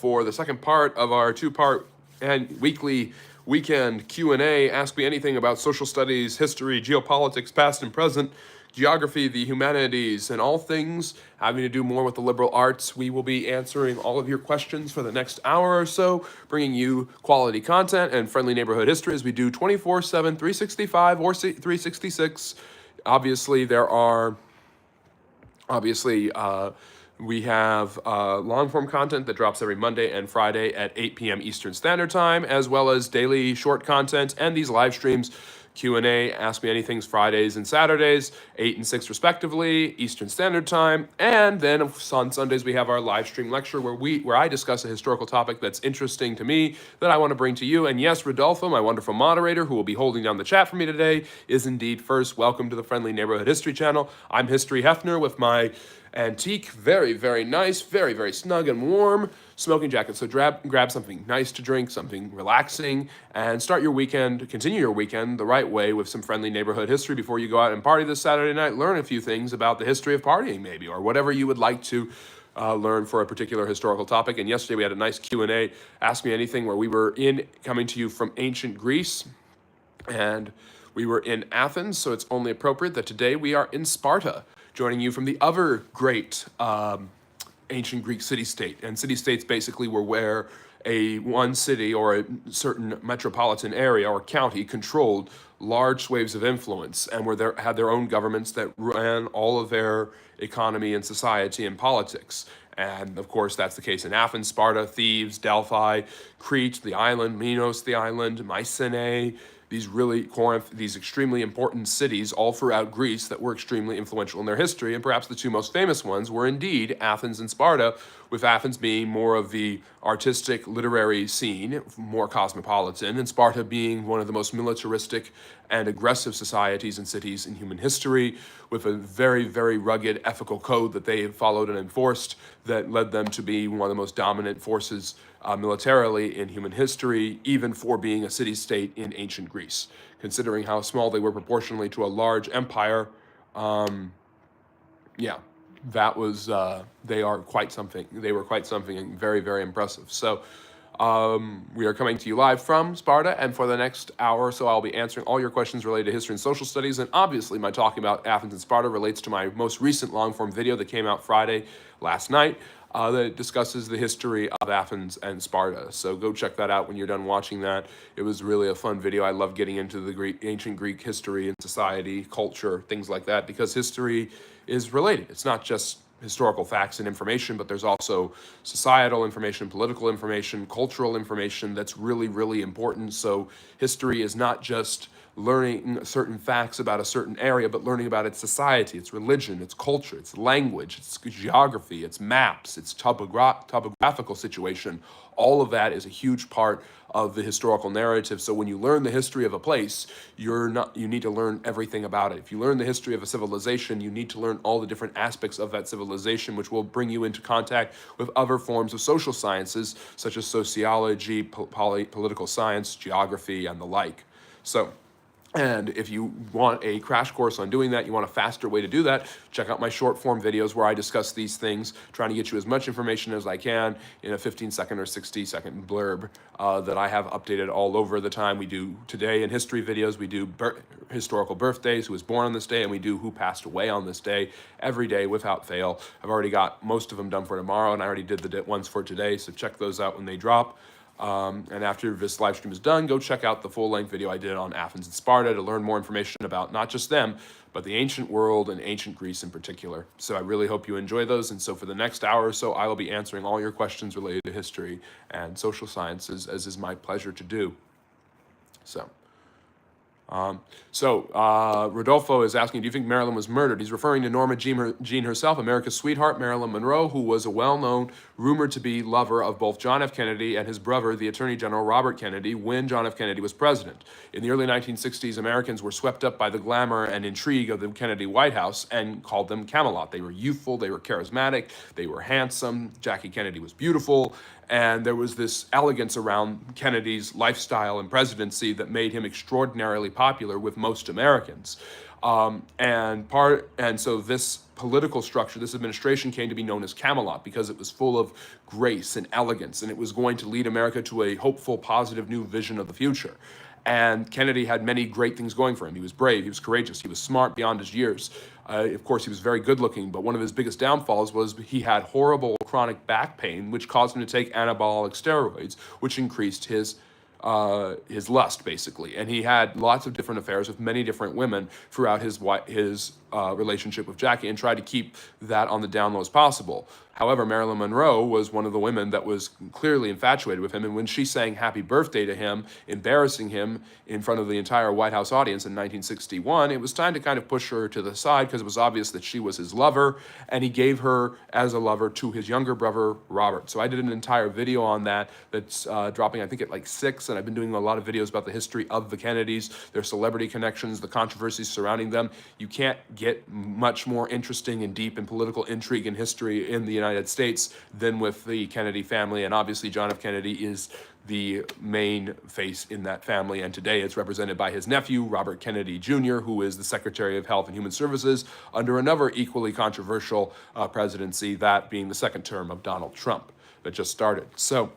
for the second part of our two-part and weekly weekend Q&A. Ask me anything about social studies, history, geopolitics, past and present, geography, the humanities, and all things having to do more with the liberal arts. We will be answering all of your questions for the next hour or so, bringing you quality content and friendly neighborhood history as we do 24/7, 365, or 366. Obviously, we have long-form content that drops every Monday and Friday at 8 p.m. Eastern Standard Time, as well as daily short content and these live streams. Q&A, Ask Me Anything's Fridays and Saturdays, 8 and 6 respectively, Eastern Standard Time. And then on Sundays, we have our live stream lecture where I discuss a historical topic that's interesting to me that I want to bring to you. And yes, Rodolfo, my wonderful moderator, who will be holding down the chat for me today, is indeed first. Welcome to the Friendly Neighborhood History Channel. I'm History Heffner with my antique, very, very nice, very, very snug and warm smoking jacket. So grab something nice to drink, something relaxing, and continue your weekend the right way with some friendly neighborhood history before you go out and party this Saturday night. Learn a few things about the history of partying maybe, or whatever you would like to learn for a particular historical topic. And yesterday we had a nice Q&A, Ask Me Anything, where we were coming to you from ancient Greece, and we were in Athens, so it's only appropriate that today we are in Sparta, joining you from the other great ancient Greek city-state. And city-states basically were where one city or a certain metropolitan area or county controlled large swathes of influence and had their own governments that ran all of their economy and society and politics. And of course, that's the case in Athens, Sparta, Thebes, Delphi, Crete, the island, Minos, the island, Mycenae, Corinth, these extremely important cities all throughout Greece that were extremely influential in their history. And perhaps the two most famous ones were indeed Athens and Sparta, with Athens being more of the artistic, literary scene, more cosmopolitan, and Sparta being one of the most militaristic and aggressive societies and cities in human history, with a very, very rugged ethical code that they followed and enforced that led them to be one of the most dominant forces militarily in human history, even for being a city-state in ancient Greece. Considering how small they were proportionally to a large empire, they are quite something. They were quite something and very, very impressive. So we are coming to you live from Sparta, and for the next hour or so, I'll be answering all your questions related to history and social studies. And obviously, my talking about Athens and Sparta relates to my most recent long-form video that came out Friday last night that discusses the history of Athens and Sparta. So go check that out when you're done watching that. It was really a fun video. I love getting into the ancient Greek history and society, culture, things like that, because history is related. It's not just historical facts and information, but there's also societal information, political information, cultural information that's really, really important. So history is not just learning certain facts about a certain area, but learning about its society, its religion, its culture, its language, its geography, its maps, its topographical situation. All of that is a huge part of the historical narrative. So when you learn the history of a place, you need to learn everything about it. If you learn the history of a civilization, you need to learn all the different aspects of that civilization, which will bring you into contact with other forms of social sciences, such as sociology, political science, geography, and the like. And if you want a crash course on doing that, you want a faster way to do that, check out my short form videos where I discuss these things, trying to get you as much information as I can in a 15-second or 60-second blurb that I have updated all over the time. We do today in history videos, we do historical birthdays, who was born on this day, and we do who passed away on this day every day without fail. I've already got most of them done for tomorrow, and I already did the ones for today, so check those out when they drop. And after this live stream is done, go check out the full-length video I did on Athens and Sparta to learn more information about not just them, but the ancient world and ancient Greece in particular. So I really hope you enjoy those. And so for the next hour or so, I will be answering all your questions related to history and social sciences, as is my pleasure to do. Rodolfo is asking, do you think Marilyn was murdered? He's referring to Norma Jean herself, America's sweetheart, Marilyn Monroe, who was a well-known, rumored to be lover of both John F. Kennedy and his brother, the Attorney General Robert Kennedy, when John F. Kennedy was president. In the early 1960s, Americans were swept up by the glamour and intrigue of the Kennedy White House and called them Camelot. They were youthful, they were charismatic, they were handsome, Jackie Kennedy was beautiful, and there was this elegance around Kennedy's lifestyle and presidency that made him extraordinarily popular with most Americans. And so this political structure, this administration came to be known as Camelot because it was full of grace and elegance, and it was going to lead America to a hopeful, positive new vision of the future. And Kennedy had many great things going for him. He was brave, he was courageous, he was smart beyond his years. Of course, he was very good looking, but one of his biggest downfalls was he had horrible chronic back pain, which caused him to take anabolic steroids, which increased his lust, basically. And he had lots of different affairs with many different women throughout his relationship with Jackie, and tried to keep that on the down low as possible. However, Marilyn Monroe was one of the women that was clearly infatuated with him, and when she sang happy birthday to him, embarrassing him in front of the entire White House audience in 1961, it was time to kind of push her to the side because it was obvious that she was his lover, and he gave her as a lover to his younger brother, Robert. So I did an entire video on that that's dropping, I think, at like 6, and I've been doing a lot of videos about the history of the Kennedys, their celebrity connections, the controversies surrounding them. You can't get much more interesting and deep in political intrigue and history in the United States than with the Kennedy family, and obviously John F. Kennedy is the main face in that family, and today it's represented by his nephew, Robert Kennedy Jr., who is the Secretary of Health and Human Services under another equally controversial presidency, that being the second term of Donald Trump that just started. So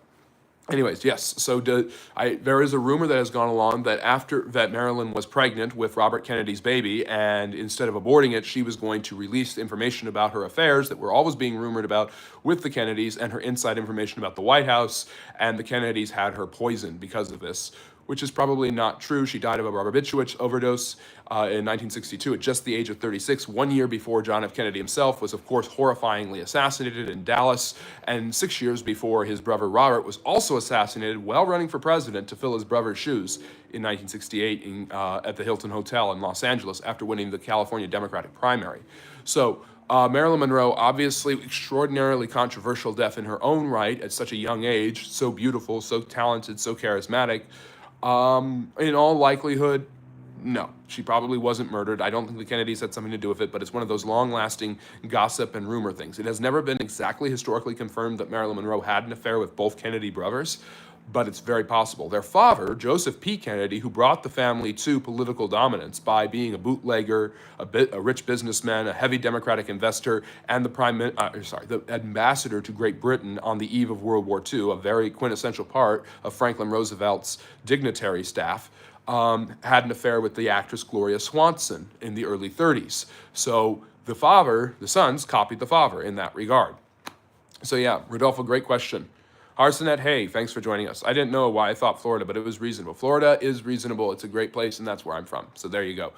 anyways, yes, so there is a rumor that has gone along that after that Marilyn was pregnant with Robert Kennedy's baby, and instead of aborting it, she was going to release information about her affairs that were always being rumored about with the Kennedys, and her inside information about the White House, and the Kennedys had her poisoned because of this, which is probably not true. She died of a barbiturate overdose in 1962 at just the age of 36, 1 year before John F. Kennedy himself was, of course, horrifyingly assassinated in Dallas, and 6 years before his brother Robert was also assassinated while running for president to fill his brother's shoes in 1968 at the Hilton Hotel in Los Angeles after winning the California Democratic primary. So Marilyn Monroe, obviously extraordinarily controversial death in her own right at such a young age, so beautiful, so talented, so charismatic. In all likelihood, no, she probably wasn't murdered. I don't think the Kennedys had something to do with it, but it's one of those long-lasting gossip and rumor things. It has never been exactly historically confirmed that Marilyn Monroe had an affair with both Kennedy brothers, but it's very possible. Their father, Joseph P. Kennedy, who brought the family to political dominance by being a bootlegger, a rich businessman, a heavy Democratic investor, and the ambassador to Great Britain on the eve of World War II, a very quintessential part of Franklin Roosevelt's dignitary staff, had an affair with the actress Gloria Swanson in the early 30s. So the sons copied the father in that regard. So yeah, Rodolfo, great question. Arsenet, hey, thanks for joining us. I didn't know why I thought Florida, but it was reasonable. Florida is reasonable. It's a great place, and that's where I'm from. So there you go.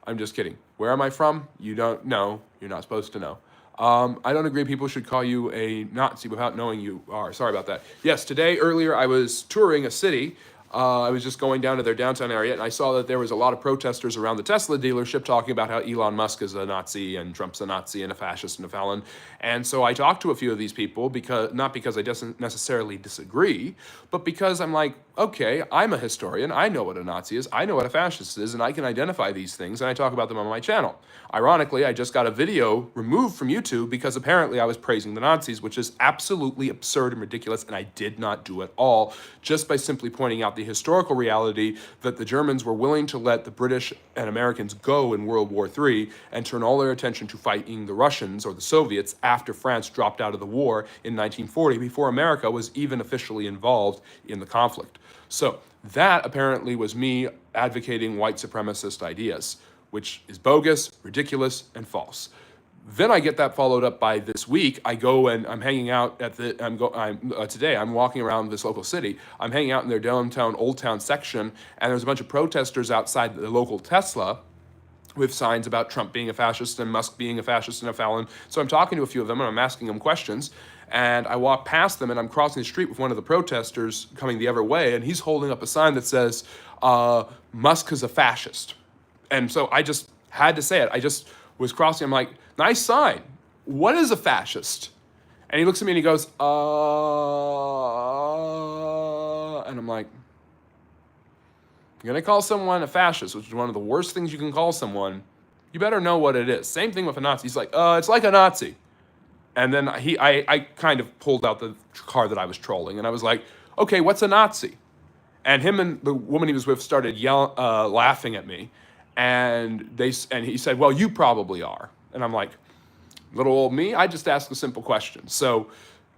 I'm just kidding. Where am I from? You don't know. You're not supposed to know. I don't agree people should call you a Nazi without knowing you are. Sorry about that. Yes, earlier, I was touring a city. I was just going down to their downtown area, and I saw that there was a lot of protesters around the Tesla dealership talking about how Elon Musk is a Nazi and Trump's a Nazi and a fascist and a felon. And so I talked to a few of these people, not because I doesn't necessarily disagree, but because I'm like, okay, I'm a historian. I know what a Nazi is. I know what a fascist is, and I can identify these things, and I talk about them on my channel. Ironically, I just got a video removed from YouTube because apparently I was praising the Nazis, which is absolutely absurd and ridiculous, and I did not do at all, just by simply pointing out the historical reality that the Germans were willing to let the British and Americans go in World War III and turn all their attention to fighting the Russians or the Soviets after France dropped out of the war in 1940, before America was even officially involved in the conflict. So that apparently was me advocating white supremacist ideas, which is bogus, ridiculous, and false. Then I get that followed up by this week. I go and I'm hanging out at today I'm walking around this local city. I'm hanging out in their downtown Old Town section, and there's a bunch of protesters outside the local Tesla with signs about Trump being a fascist and Musk being a fascist and a felon. So I'm talking to a few of them, and I'm asking them questions. And I walk past them, and I'm crossing the street with one of the protesters coming the other way, and he's holding up a sign that says, Musk is a fascist. And so I just had to say it. I just was crossing. I'm like, nice sign. What is a fascist? And he looks at me and he goes, and I'm like, you're going to call someone a fascist, which is one of the worst things you can call someone. You better know what it is. Same thing with a Nazi. He's like, it's like a Nazi. And then I kind of pulled out the card that I was trolling, and I was like, okay, what's a Nazi? And him and the woman he was with started laughing at me. And he said, well, you probably are. And I'm like, little old me, I just asked a simple question. So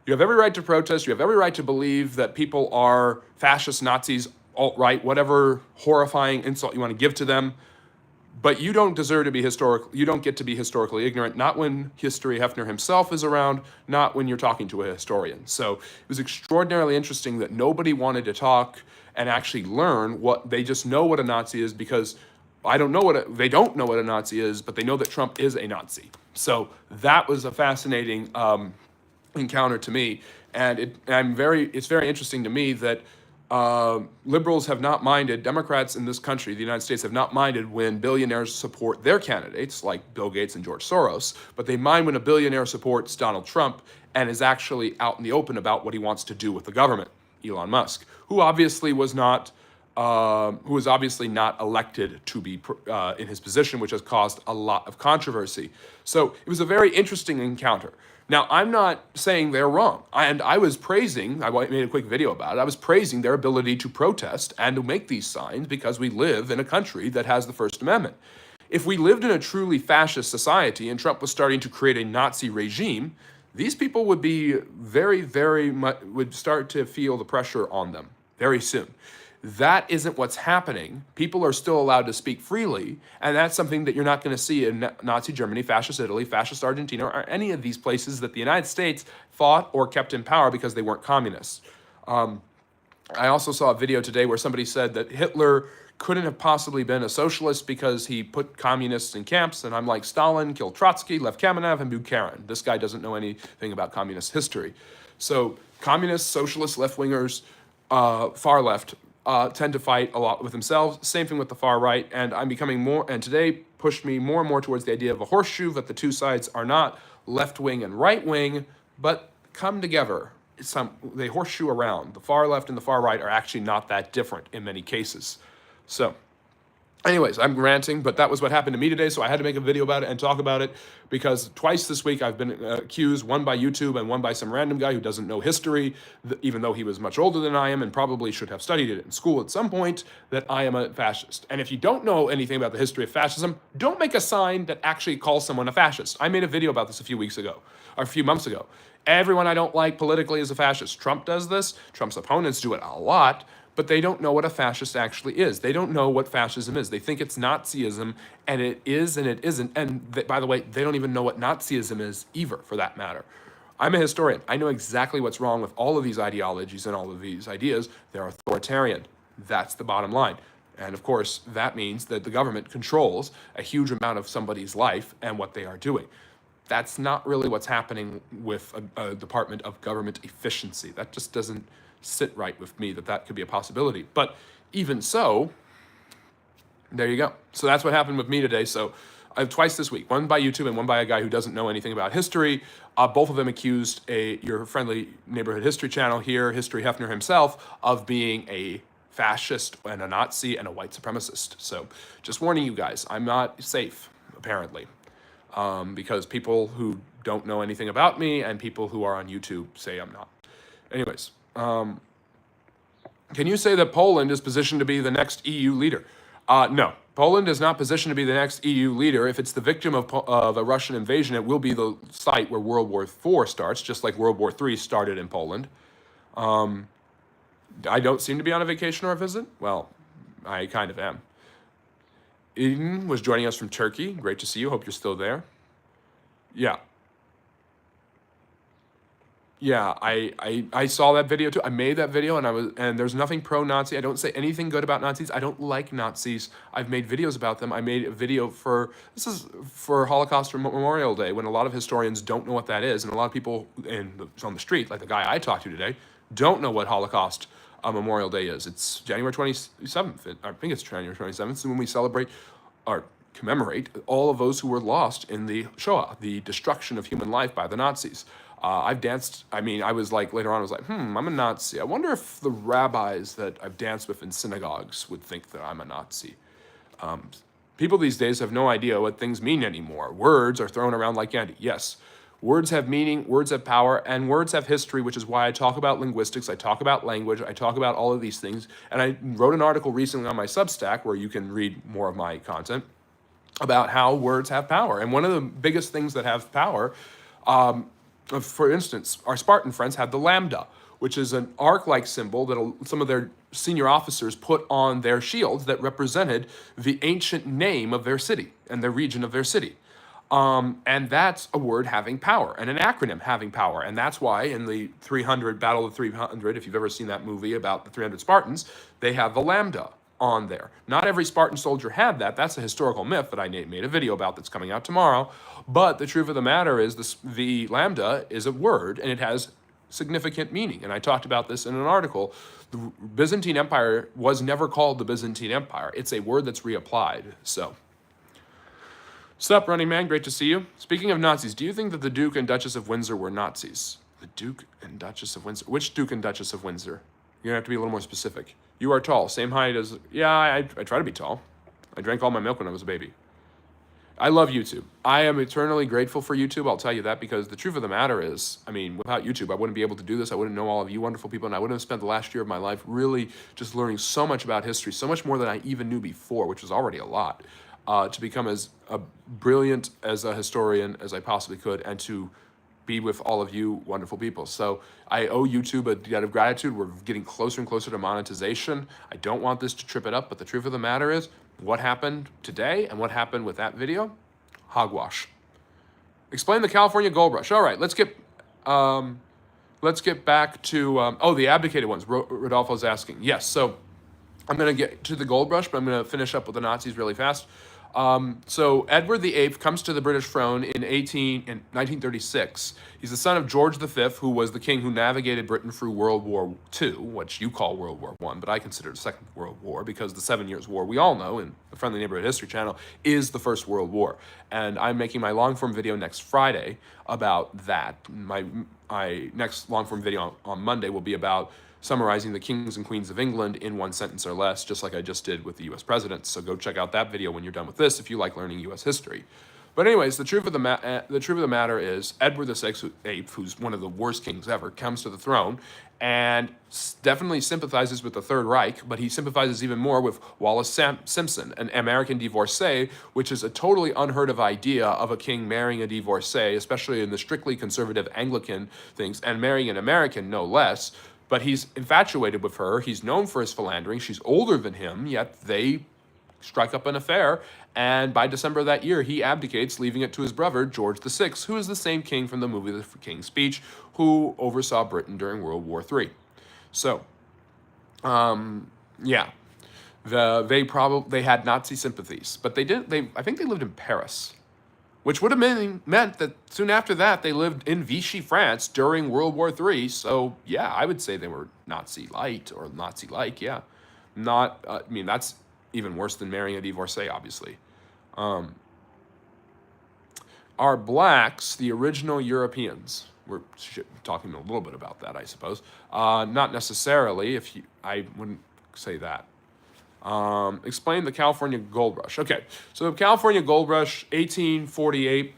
you have every right to protest. You have every right to believe that people are fascist, Nazis, alt-right, whatever horrifying insult you want to give to them. But you don't deserve to be you don't get to be historically ignorant, not when History Heffner himself is around, not when you're talking to a historian. So it was extraordinarily interesting that nobody wanted to talk and actually learn what they just know what a Nazi is, because they don't know what a Nazi is, but they know that Trump is a Nazi. So that was a fascinating encounter to me, and it's very interesting to me that liberals have not minded, Democrats in this country, the United States, have not minded when billionaires support their candidates, like Bill Gates and George Soros, but they mind when a billionaire supports Donald Trump and is actually out in the open about what he wants to do with the government. Elon Musk, who was obviously not elected to be in his position, which has caused a lot of controversy. So it was a very interesting encounter. Now, I'm not saying they're wrong. I made a quick video about it. I was praising their ability to protest and to make these signs because we live in a country that has the First Amendment. If we lived in a truly fascist society and Trump was starting to create a Nazi regime, these people would be would start to feel the pressure on them very soon. That isn't what's happening. People are still allowed to speak freely, and that's something that you're not going to see in Nazi Germany, fascist Italy, fascist Argentina, or any of these places that the United States fought or kept in power because they weren't communists. I also saw a video today where somebody said that Hitler couldn't have possibly been a socialist because he put communists in camps, and I'm like, Stalin killed Trotsky, Lev Kamenev, and Bukharin. This guy doesn't know anything about communist history. So communists, socialists, left-wingers, far left, tend to fight a lot with themselves. Same thing with the far right, and and today pushed me more and more towards the idea of a horseshoe, that the two sides are not left wing and right wing, but come together. They horseshoe around. The far left and the far right are actually not that different in many cases. So anyways, I'm ranting, but that was what happened to me today, so I had to make a video about it and talk about it, because twice this week I've been accused, one by YouTube and one by some random guy who doesn't know history, even though he was much older than I am and probably should have studied it in school at some point, that I am a fascist. And if you don't know anything about the history of fascism, don't make a sign that actually calls someone a fascist. I made a video about this a few months ago. Everyone I don't like politically is a fascist. Trump does this. Trump's opponents do it a lot. But they don't know what a fascist actually is. They don't know what fascism is. They think it's Nazism, and it is and it isn't. And by the way, they don't even know what Nazism is either, for that matter. I'm a historian. I know exactly what's wrong with all of these ideologies and all of these ideas. They're authoritarian. That's the bottom line. And of course, that means that the government controls a huge amount of somebody's life and what they are doing. That's not really what's happening with a Department of Government Efficiency. That just doesn't sit right with me, that could be a possibility. But even so, there you go. So that's what happened with me today. So I have twice this week, one by YouTube and one by a guy who doesn't know anything about history. Both of them accused your friendly neighborhood history channel here, History Heffner himself, of being a fascist and a Nazi and a white supremacist. So just warning you guys, I'm not safe, apparently, because people who don't know anything about me and people who are on YouTube say I'm not. Anyways, can you say that Poland is positioned to be the next EU leader? No. Poland is not positioned to be the next EU leader. If it's the victim of a Russian invasion, it will be the site where World War IV starts, just like World War III started in Poland. I don't seem to be on a vacation or a visit. Well, I kind of am. Eden was joining us from Turkey. Great to see you. Hope you're still there. Yeah. Yeah, I saw that video too. I made that video, and there's nothing pro-Nazi. I don't say anything good about Nazis. I don't like Nazis. I've made videos about them. I made a video this is for Holocaust Memorial Day, when a lot of historians don't know what that is, and a lot of people on the street, like the guy I talked to today, don't know what Holocaust Memorial Day is. It's January 27th. I think it's January 27th, when we celebrate or commemorate all of those who were lost in the Shoah, the destruction of human life by the Nazis. I've danced, I was like, later on, I was like, I'm a Nazi. I wonder if the rabbis that I've danced with in synagogues would think that I'm a Nazi. People these days have no idea what things mean anymore. Words are thrown around like candy. Yes, Words have meaning, words have power, and words have history, which is why I talk about linguistics, I talk about language, I talk about all of these things. And I wrote an article recently on my Substack where you can read more of my content about how words have power. And one of the biggest things that have power, for instance, our Spartan friends had the lambda, which is an arc-like symbol that some of their senior officers put on their shields that represented the ancient name of their city and the region of their city. And that's a word having power and an acronym having power. And that's why in the 300, Battle of 300, if you've ever seen that movie about the 300 Spartans, they have the lambda on there. Not every Spartan soldier had that. That's a historical myth that I made a video about that's coming out tomorrow. But the truth of the matter is the lambda is a word and it has significant meaning. And I talked about this in an article. The Byzantine Empire was never called the Byzantine Empire. It's a word that's reapplied. So, sup, Running Man? Great to see you. Speaking of Nazis, do you think that the Duke and Duchess of Windsor were Nazis? The Duke and Duchess of Windsor? Which Duke and Duchess of Windsor? You're gonna have to be a little more specific. You are tall, same height as... Yeah, I try to be tall. I drank all my milk when I was a baby. I love YouTube. I am eternally grateful for YouTube, I'll tell you that, because the truth of the matter is, I mean, without YouTube, I wouldn't be able to do this. I wouldn't know all of you wonderful people, and I wouldn't have spent the last year of my life really just learning so much about history, so much more than I even knew before, which was already a lot, to become as brilliant as a historian as I possibly could, and to be with all of you wonderful people. So I owe YouTube a debt of gratitude. We're getting closer and closer to monetization. I don't want this to trip it up, but the truth of the matter is, what happened today and what happened with that video? Hogwash. Explain the California Gold Rush. All right, let's get back to, the abdicated ones. Rodolfo's asking. Yes, so I'm going to get to the Gold Rush, but I'm going to finish up with the Nazis really fast. So Edward VIII comes to the British throne in 1936. He's the son of George V, who was the king who navigated Britain through World War II, which you call World War I, but I consider it the Second World War because the 7 Years' War, we all know in the Friendly Neighborhood History channel, is the First World War. And I'm making my long-form video next Friday about that. My next long-form video on Monday will be about summarizing the kings and queens of England in one sentence or less, just like I just did with the U.S. presidents. So go check out that video when you're done with this if you like learning U.S. history. But anyways, the truth of the matter is Edward VIII, who's one of the worst kings ever, comes to the throne and definitely sympathizes with the Third Reich, but he sympathizes even more with Wallace Simpson, an American divorcee, which is a totally unheard of idea of a king marrying a divorcee, especially in the strictly conservative Anglican things, and marrying an American, no less. But he's infatuated with her. He's known for his philandering. She's older than him, yet they strike up an affair. And by December of that year, he abdicates, leaving it to his brother, George VI, who is the same king from the movie The King's Speech, who oversaw Britain during World War III. So, yeah, they had Nazi sympathies, but I think they lived in Paris, which would have meant that soon after that, they lived in Vichy, France during World War III. So, yeah, I would say they were Nazi-light or Nazi-like, yeah. Not, I mean, that's even worse than marrying a divorcee, obviously. Are blacks the original Europeans? We're talking a little bit about that, I suppose. Not necessarily, I wouldn't say that. Explain the California Gold Rush. Okay, so the California Gold Rush, 1848,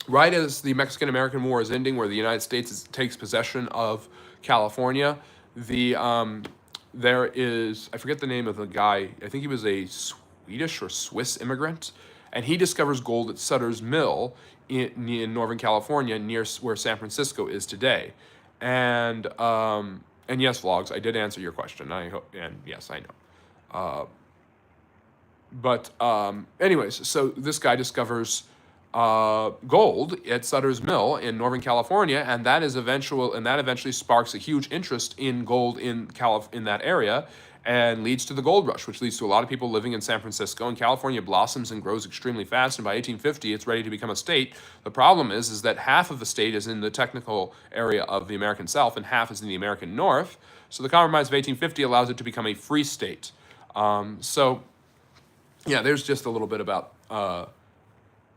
right as the Mexican-American War is ending, where the United States takes possession of California, there is, I forget the name of the guy, I think he was a Swedish or Swiss immigrant, and he discovers gold at Sutter's Mill in Northern California, near where San Francisco is today. And yes, Vlogs, I did answer your question, I hope, and yes, I know. Anyways, so this guy discovers gold at Sutter's Mill in Northern California, and that eventually sparks a huge interest in gold in that area, and leads to the gold rush, which leads to a lot of people living in San Francisco. And California blossoms and grows extremely fast, and by 1850, it's ready to become a state. The problem is that half of the state is in the technical area of the American South, and half is in the American North. So the Compromise of 1850 allows it to become a free state. So, yeah, there's just a little bit about,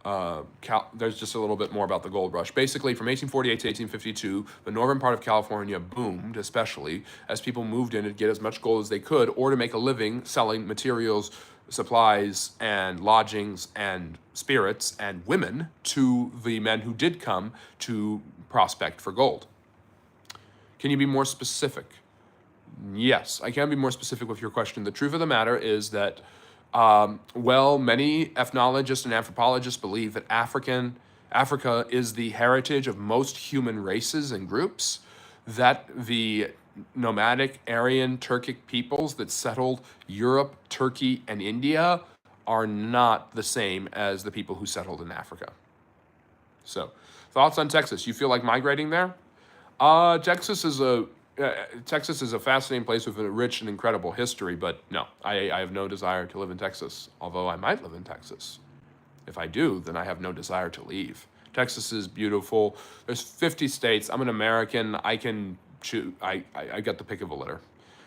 there's just a little bit more about the gold rush. Basically, from 1848 to 1852, the northern part of California boomed, especially as people moved in to get as much gold as they could, or to make a living selling materials supplies and lodgings and spirits and women to the men who did come to prospect for gold. Can you be more specific? Yes, I can be more specific with your question. The truth of the matter is that, many ethnologists and anthropologists believe that Africa is the heritage of most human races and groups, that the nomadic Aryan Turkic peoples that settled Europe, Turkey, and India are not the same as the people who settled in Africa. So, thoughts on Texas? You feel like migrating there? Texas is a fascinating place with a rich and incredible history, but no, I have no desire to live in Texas, although I might live in Texas. If I do, then I have no desire to leave. Texas is beautiful. There's 50 states. I'm an American. I can choose. I get the pick of a litter.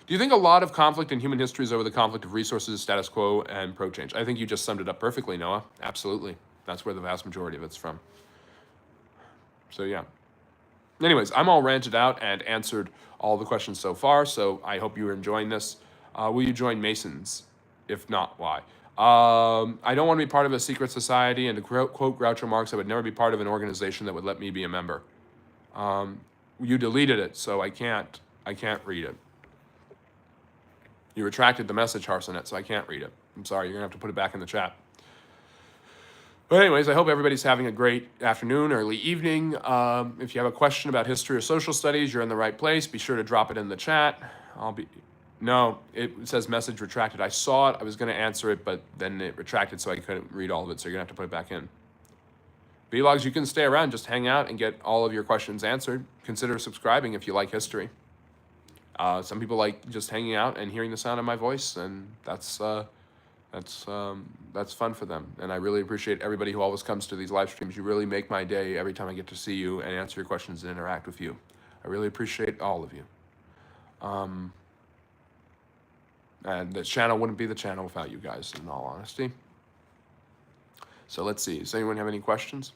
Do you think a lot of conflict in human history is over the conflict of resources, status quo, and pro-change? I think you just summed it up perfectly, Noah. Absolutely. That's where the vast majority of it's from. So, yeah. Anyways, I'm all ranted out and answered all the questions so far, so I hope you are enjoying this. Will you join Masons? If not, why? I don't want to be part of a secret society, and to quote Groucho Marx, I would never be part of an organization that would let me be a member. You deleted it, so I can't read it. You retracted the message, Harsonet, so I can't read it. I'm sorry, you're going to have to put it back in the chat. But anyways, I hope everybody's having a great afternoon, early evening. If you have a question about history or social studies, you're in the right place. Be sure to drop it in the chat. No, it says message retracted. I saw it, I was going to answer it, but then it retracted, so I couldn't read all of it, so you're going to have to put it back in. Vlogs, you can stay around, just hang out and get all of your questions answered. Consider subscribing if you like history. Some people like just hanging out and hearing the sound of my voice, and that's fun for them. And I really appreciate everybody who always comes to these live streams. You really make my day every time I get to see you and answer your questions and interact with you. I really appreciate all of you. And the channel wouldn't be the channel without you guys, in all honesty. So let's see. Does anyone have any questions?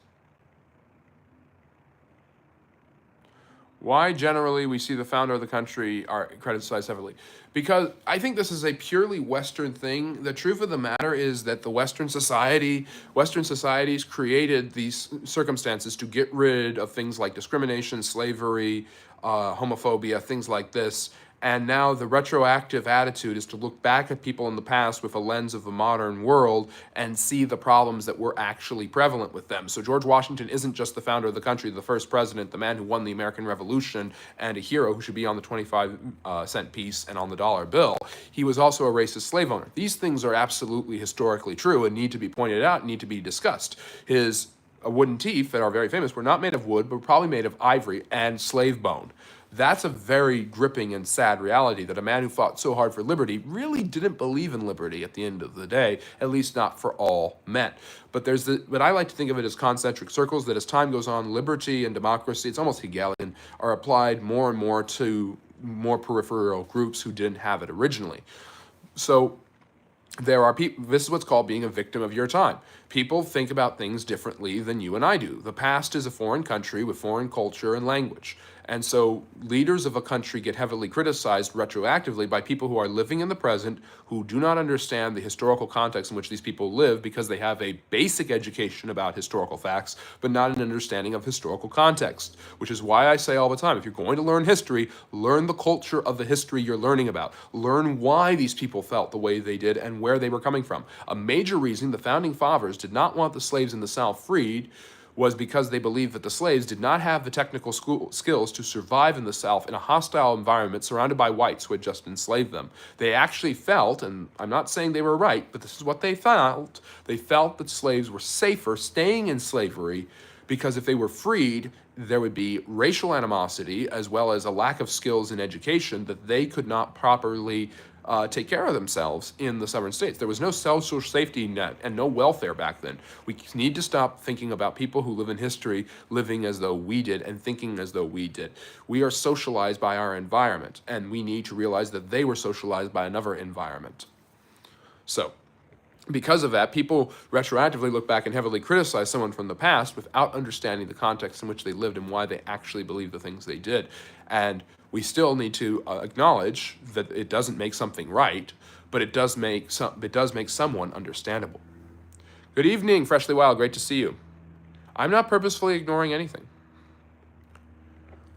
Why generally we see the founder of the country are criticized heavily? Because I think this is a purely Western thing. The truth of the matter is that the Western societies created these circumstances to get rid of things like discrimination, slavery, homophobia, things like this. And now the retroactive attitude is to look back at people in the past with a lens of the modern world and see the problems that were actually prevalent with them. So George Washington isn't just the founder of the country, the first president, the man who won the American Revolution, and a hero who should be on the 25-cent piece and on the dollar bill. He was also a racist slave owner. These things are absolutely historically true and need to be pointed out, need to be discussed. His wooden teeth that are very famous were not made of wood, but probably made of ivory and slave bone. That's a very gripping and sad reality, that a man who fought so hard for liberty really didn't believe in liberty at the end of the day, at least not for all men. But but I like to think of it as concentric circles, that as time goes on, liberty and democracy, it's almost Hegelian, are applied more and more to more peripheral groups who didn't have it originally. So there are people, this is what's called being a victim of your time. People think about things differently than you and I do. The past is a foreign country with foreign culture and language. And so leaders of a country get heavily criticized retroactively by people who are living in the present, who do not understand the historical context in which these people live, because they have a basic education about historical facts, but not an understanding of historical context. Which is why I say all the time, if you're going to learn history, learn the culture of the history you're learning about. Learn why these people felt the way they did and where they were coming from. A major reason the founding fathers did not want the slaves in the South freed was because they believed that the slaves did not have the technical skills to survive in the South in a hostile environment surrounded by whites who had just enslaved them. They actually felt, and I'm not saying they were right, but this is what they felt that slaves were safer staying in slavery, because if they were freed, there would be racial animosity as well as a lack of skills in education, that they could not properly take care of themselves in the southern states. There was no social safety net and no welfare back then. We need to stop thinking about people who live in history living as though we did and thinking as though we did. We are socialized by our environment, and we need to realize that they were socialized by another environment. So, because of that, people retroactively look back and heavily criticize someone from the past without understanding the context in which they lived and why they actually believed the things they did. And we still need to acknowledge that it doesn't make something right, but it does make someone understandable. Good evening, Freshly Wild. Great to see you. I'm not purposefully ignoring anything.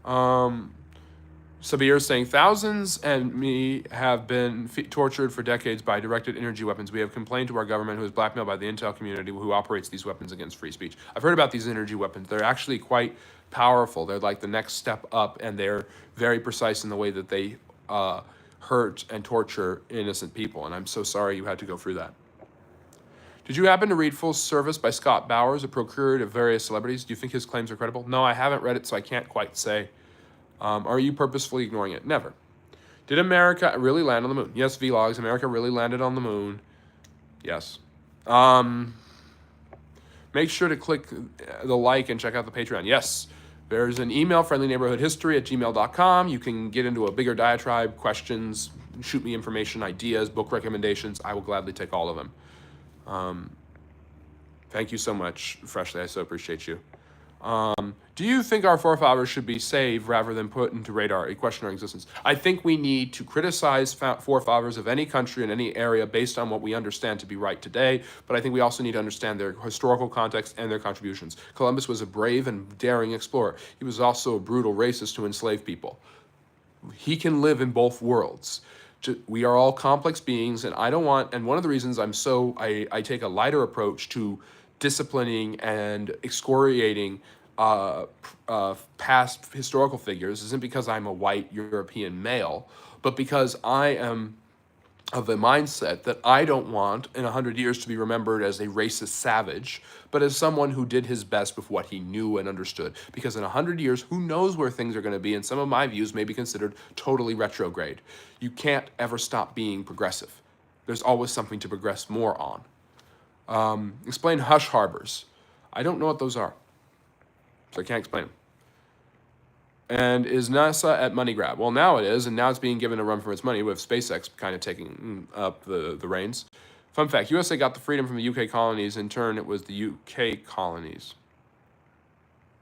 Sabir is saying, thousands and me have been tortured for decades by directed energy weapons. We have complained to our government, who is blackmailed by the intel community, who operates these weapons against free speech. I've heard about these energy weapons. They're actually quite powerful. They're like the next step up, and they're very precise in the way that they hurt and torture innocent people. And I'm so sorry you had to go through that. Did you happen to read Full Service by Scott Bowers, a procured of various celebrities? Do you think his claims are credible? No, I haven't read it, so I can't quite say. Are you purposefully ignoring it? Never. Did America really land on the moon? Yes, vlogs. America really landed on the moon. Yes. Make sure to click the like and check out the Patreon. Yes. There's an email, friendlyneighborhoodhistory@gmail.com. You can get into a bigger diatribe, questions, shoot me information, ideas, book recommendations. I will gladly take all of them. Thank you so much, Freshly. I so appreciate you. Do you think our forefathers should be saved rather than put into radar, a question our existence? I think we need to criticize forefathers of any country in any area based on what we understand to be right today, but I think we also need to understand their historical context and their contributions. Columbus was a brave and daring explorer. He was also a brutal racist who enslaved people. He can live in both worlds. We are all complex beings, and I don't want, and one of the reasons I take a lighter approach to disciplining and excoriating past historical figures isn't because I'm a white European male, but because I am of the mindset that I don't want in 100 years to be remembered as a racist savage, but as someone who did his best with what he knew and understood. Because in 100 years, who knows where things are going to be, and some of my views may be considered totally retrograde. You can't ever stop being progressive. There's always something to progress more on. Explain hush harbors. I don't know what those are, so I can't explain them. And is NASA at money grab? Well, now it is, and now it's being given a run for its money with SpaceX kind of taking up the reins. Fun fact, USA got the freedom from the UK colonies. In turn, it was the UK colonies.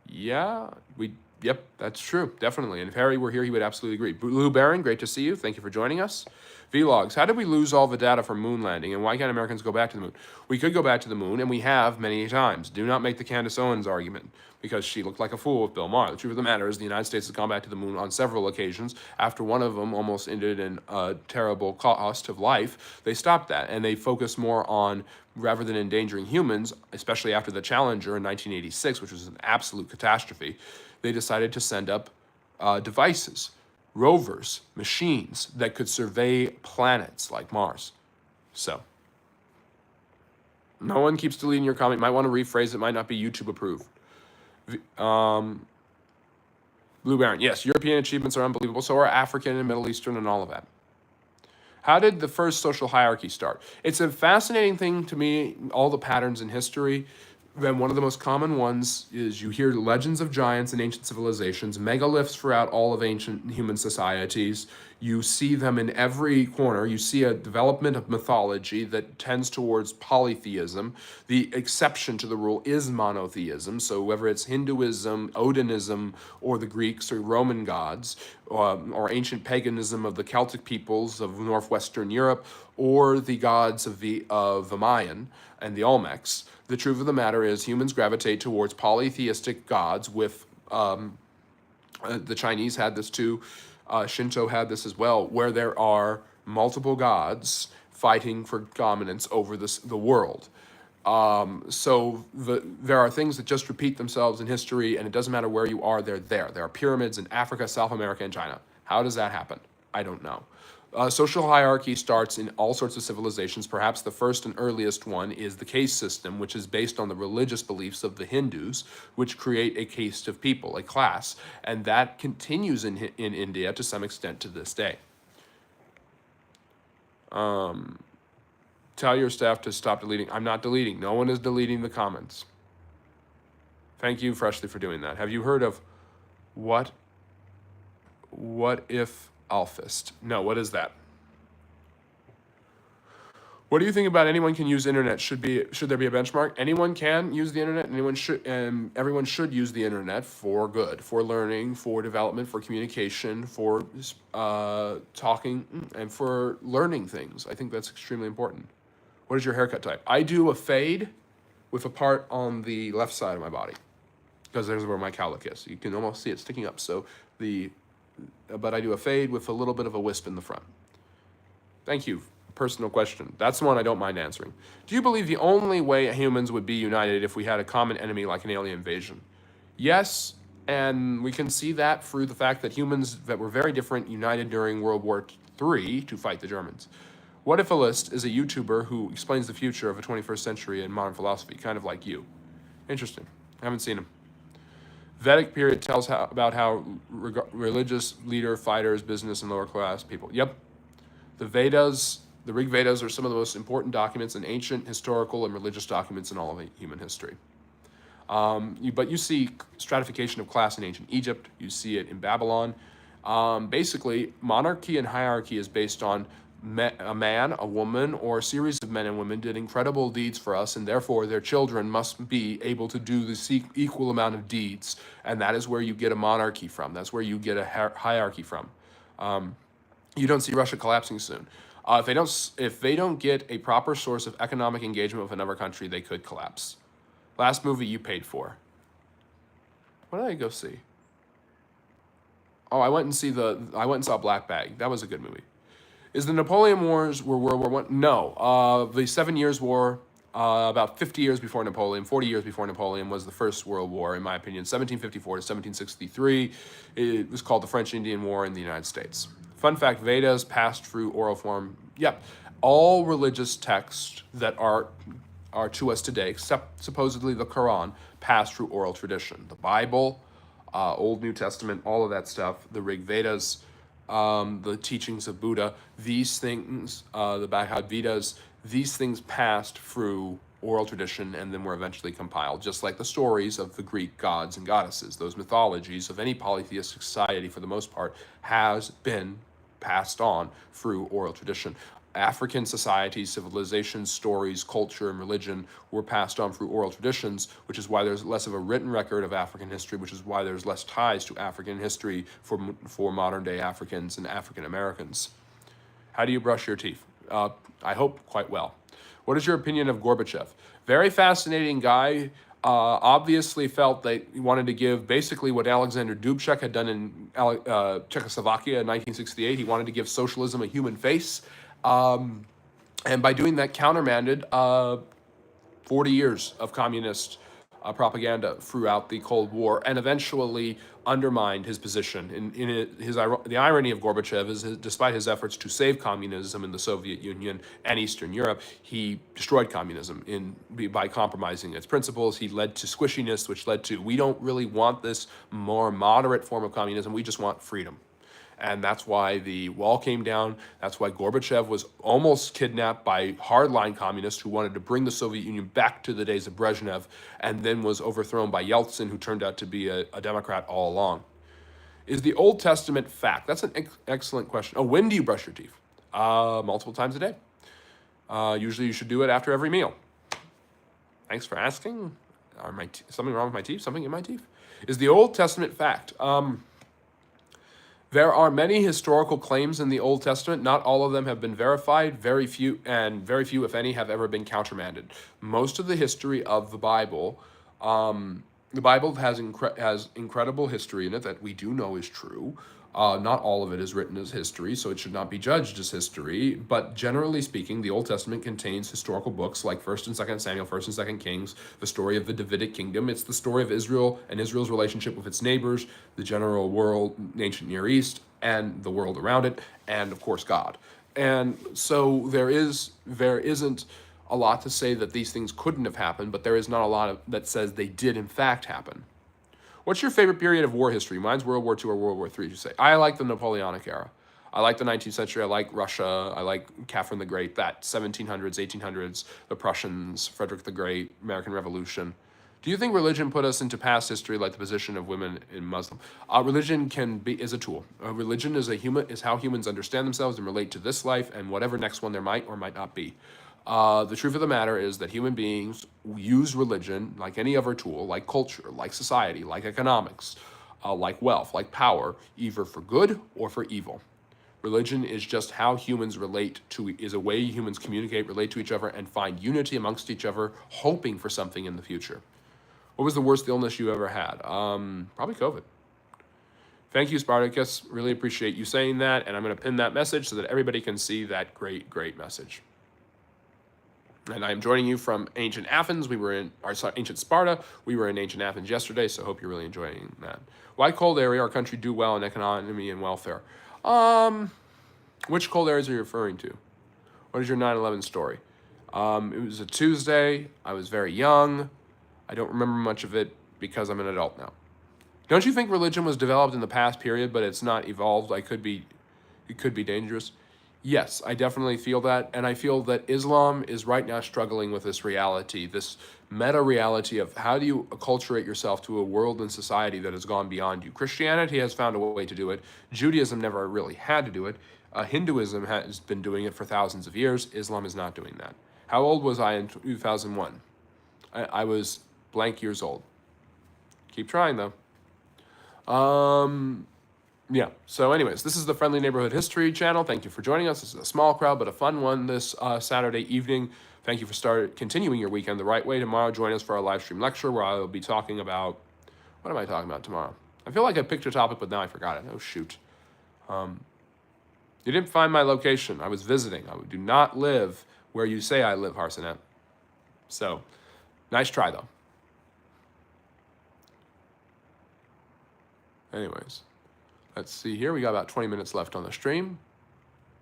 Yep, that's true, definitely. And if Harry were here, he would absolutely agree. Blue Baron, great to see you. Thank you for joining us. Vlogs, how did we lose all the data from moon landing, and why can't Americans go back to the moon? We could go back to the moon, and we have many times. Do not make the Candace Owens argument, because she looked like a fool with Bill Maher. The truth of the matter is the United States has gone back to the moon on several occasions. After one of them almost ended in a terrible cost of life, they stopped that, and they focused more on, rather than endangering humans, especially after the Challenger in 1986, which was an absolute catastrophe, they decided to send up devices, rovers, machines that could survey planets like Mars. So, no one keeps deleting your comment. You might want to rephrase it. Might not be YouTube approved. Blue Baron, yes, European achievements are unbelievable. So are African and Middle Eastern and all of that. How did the first social hierarchy start? It's a fascinating thing to me, all the patterns in history. And one of the most common ones is you hear legends of giants in ancient civilizations, megaliths throughout all of ancient human societies. You see them in every corner. You see a development of mythology that tends towards polytheism. The exception to the rule is monotheism. So whether it's Hinduism, Odinism, or the Greeks or Roman gods, or ancient paganism of the Celtic peoples of northwestern Europe, or the gods of the Mayan and the Olmecs, the truth of the matter is humans gravitate towards polytheistic gods with, the Chinese had this too, Shinto had this as well, where there are multiple gods fighting for dominance over the world. So there are things that just repeat themselves in history, and it doesn't matter where you are, they're there. There are pyramids in Africa, South America, and China. How does that happen? I don't know. Social hierarchy starts in all sorts of civilizations. Perhaps the first and earliest one is the caste system, which is based on the religious beliefs of the Hindus, which create a caste of people, a class, and that continues in India to some extent to this day. Tell your staff to stop deleting. I'm not deleting. No one is deleting the comments. Thank you, Freshly, for doing that. Have you heard of what if Alphist? No, what is that? What do you think about anyone can use internet? Should there be a benchmark? Anyone can use the internet. Anyone should, and everyone should use the internet for good, for learning, for development, for communication, for talking, and for learning things. I think that's extremely important. What is your haircut type? I do a fade with a part on the left side of my body because there's where my cowlick is. You can almost see it sticking up. But I do a fade with a little bit of a wisp in the front. Thank you. Personal question. That's the one I don't mind answering. Do you believe the only way humans would be united if we had a common enemy like an alien invasion? Yes, and we can see that through the fact that humans that were very different united during World War III to fight the Germans. What if a list is a YouTuber who explains the future of the 21st century in modern philosophy, kind of like you? Interesting. I haven't seen him. Vedic period tells about how religious leader, fighters, business, and lower class people. Yep. The Vedas, the Rig Vedas, are some of the most important documents and ancient historical and religious documents in all of human history. But you see stratification of class in ancient Egypt. You see it in Babylon. Basically, monarchy and hierarchy is based on a man, a woman, or a series of men and women did incredible deeds for us, and therefore their children must be able to do the equal amount of deeds. And that is where you get a monarchy from. That's where you get a hierarchy from. You don't see Russia collapsing soon. If they don't get a proper source of economic engagement with another country, they could collapse. Last movie you paid for. What did I go see? Oh, I went and saw Black Bag. That was a good movie. Is the Napoleon Wars were World War I? No. The 7 Years' War, about 50 years before Napoleon, 40 years before Napoleon, was the first World War, in my opinion. 1754 to 1763. It was called the French Indian War in the United States. Fun fact, Vedas passed through oral form. Yep. All religious texts that are to us today, except supposedly the Quran, passed through oral tradition. The Bible, Old New Testament, all of that stuff, the Rig Vedas, the teachings of Buddha, these things, the Bhagavad Gita's, these things passed through oral tradition and then were eventually compiled, just like the stories of the Greek gods and goddesses. Those mythologies of any polytheistic society, for the most part, has been passed on through oral tradition. African societies, civilizations, stories, culture, and religion were passed on through oral traditions, which is why there's less of a written record of African history, which is why there's less ties to African history for modern-day Africans and African Americans. How do you brush your teeth? I hope quite well. What is your opinion of Gorbachev? Very fascinating guy. Obviously felt that he wanted to give basically what Alexander Dubček had done in Czechoslovakia in 1968. He wanted to give socialism a human face. And by doing that, countermanded 40 years of communist propaganda throughout the Cold War, and eventually undermined his position. The irony of Gorbachev is, despite his efforts to save communism in the Soviet Union and Eastern Europe, he destroyed communism by compromising its principles. He led to squishiness, which led to, we don't really want this more moderate form of communism, we just want freedom. And that's why the wall came down. That's why Gorbachev was almost kidnapped by hardline communists who wanted to bring the Soviet Union back to the days of Brezhnev, and then was overthrown by Yeltsin, who turned out to be a Democrat all along. Is the Old Testament fact? That's an excellent question. Oh, when do you brush your teeth? Multiple times a day. Usually you should do it after every meal. Thanks for asking. Are something wrong with my teeth? Something in my teeth? Is the Old Testament fact? There are many historical claims in the Old Testament. Not all of them have been verified. Very few, if any, have ever been countermanded. Most of the history of the Bible has incredible history in it that we do know is true. Not all of it is written as history, so it should not be judged as history. But generally speaking, the Old Testament contains historical books like 1st and 2nd Samuel, 1st and 2nd Kings, the story of the Davidic kingdom. It's the story of Israel and Israel's relationship with its neighbors, the general world, ancient Near East, and the world around it, and of course God. And so there isn't a lot to say that these things couldn't have happened, but there is not a lot that says they did in fact happen. What's your favorite period of war history? Mine's World War II or World War III, you say. I like the Napoleonic era. I like the 19th century. I like Russia. I like Catherine the Great, that 1700s, 1800s, the Prussians, Frederick the Great, American Revolution. Do you think religion put us into past history like the position of women in Muslim? Religion is a tool. Religion is how humans understand themselves and relate to this life and whatever next one there might or might not be. The truth of the matter is that human beings use religion like any other tool, like culture, like society, like economics, like wealth, like power, either for good or for evil. Religion is just how humans is a way humans communicate, relate to each other, and find unity amongst each other, hoping for something in the future. What was the worst illness you ever had? Probably COVID. Thank you, Spartacus. Really appreciate you saying that, and I'm going to pin that message so that everybody can see that great, great message. And I'm joining you from ancient Athens. Ancient Sparta. We were in ancient Athens yesterday, so I hope you're really enjoying that. Why cold area? Our country do well in economy and welfare. Which cold areas are you referring to? What is your 9/11 story? It was a Tuesday. I was very young. I don't remember much of it because I'm an adult now. Don't you think religion was developed in the past period, but it's not evolved? It could be dangerous. Yes, I definitely feel that, and I feel that Islam is right now struggling with this reality, this meta-reality of how do you acculturate yourself to a world and society that has gone beyond you. Christianity has found a way to do it. Judaism never really had to do it. Hinduism has been doing it for thousands of years. Islam is not doing that. How old was I in 2001? I was blank years old. Keep trying, though. Yeah, so anyways, this is the Friendly Neighborhood History channel. Thank you for joining us. This is a small crowd, but a fun one this Saturday evening. Thank you for continuing your weekend the right way. Tomorrow, join us for our live stream lecture where I will be talking about, what am I talking about tomorrow? I feel like I picked a topic, but now I forgot it. Oh, shoot. You didn't find my location. I was visiting. I do not live where you say I live, Harsonet. So, nice try, though. Anyways. Let's see here. We got about 20 minutes left on the stream.